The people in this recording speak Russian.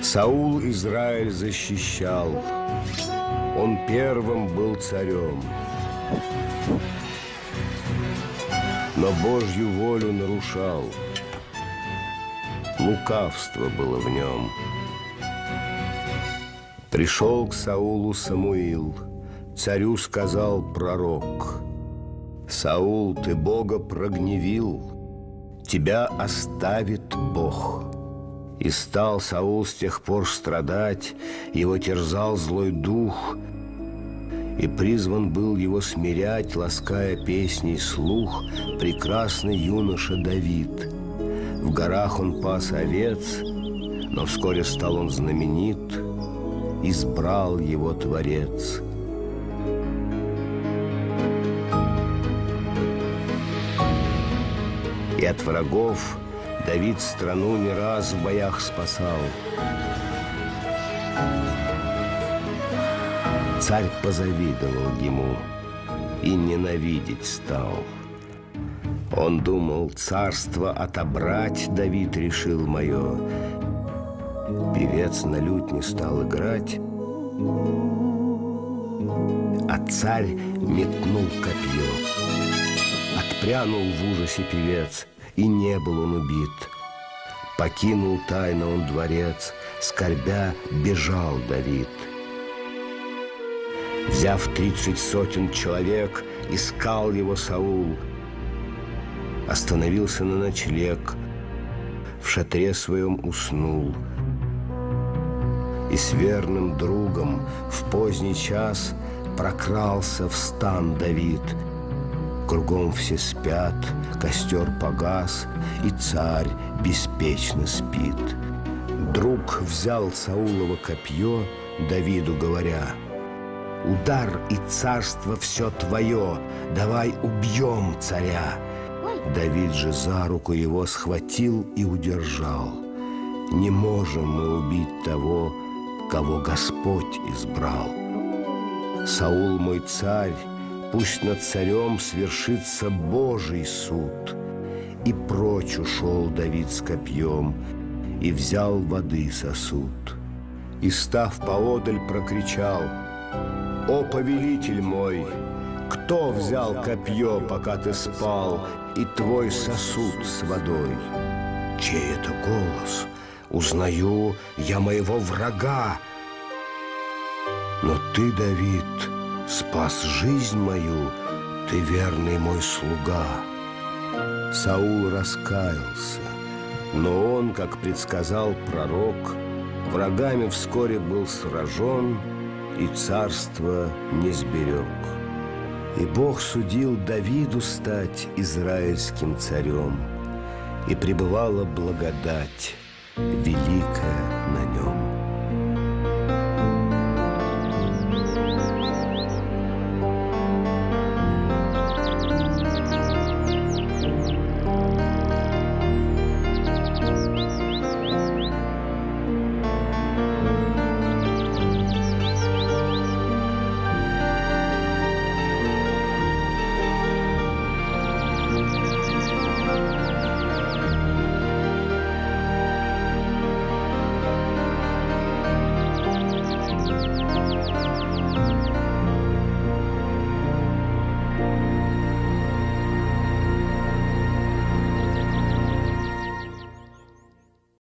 Саул Израиль защищал, он первым был царем, но Божью волю нарушал, лукавство было в нем. Пришел к Саулу Самуил, царю сказал пророк: «Саул, ты Бога прогневил, тебя оставит Бог». И стал Саул с тех пор страдать, его терзал злой дух, и призван был его смирять, лаская песней слух, прекрасный юноша Давид. В горах он пас овец, но вскоре стал он знаменит, избрал его Творец. И от врагов Давид страну не раз в боях спасал. Царь позавидовал ему и ненавидеть стал. Он думал, царство отобрать Давид решил мое. Певец на лютне стал играть, а царь метнул копье. Отпрянул в ужасе певец, и не был он убит. Покинул тайно он дворец, скорбя бежал Давид. Взяв 30 сотен человек, искал его Саул. Остановился на ночлег, в шатре своем уснул. И с верным другом в поздний час прокрался в стан Давид. Кругом все спят, костер погас, и царь беспечно спит. Друг взял Саулово копье, Давиду говоря: «Удар, и царство все твое, давай убьем царя». Давид же за руку его схватил и удержал. Не можем мы убить того, кого Господь избрал. Саул мой царь, пусть над царем свершится Божий суд. И прочь ушел Давид с копьем, и взял воды сосуд. И, став поодаль, прокричал: «О, повелитель мой, кто взял копье, пока ты спал, и твой сосуд с водой?» Чей это голос? Узнаю я моего врага. Но ты, Давид, спас жизнь мою, ты верный мой слуга. Саул раскаялся, но он, как предсказал пророк, врагами вскоре был сражен и царство не сберег. И Бог судил Давиду стать израильским царем, и пребывала благодать великая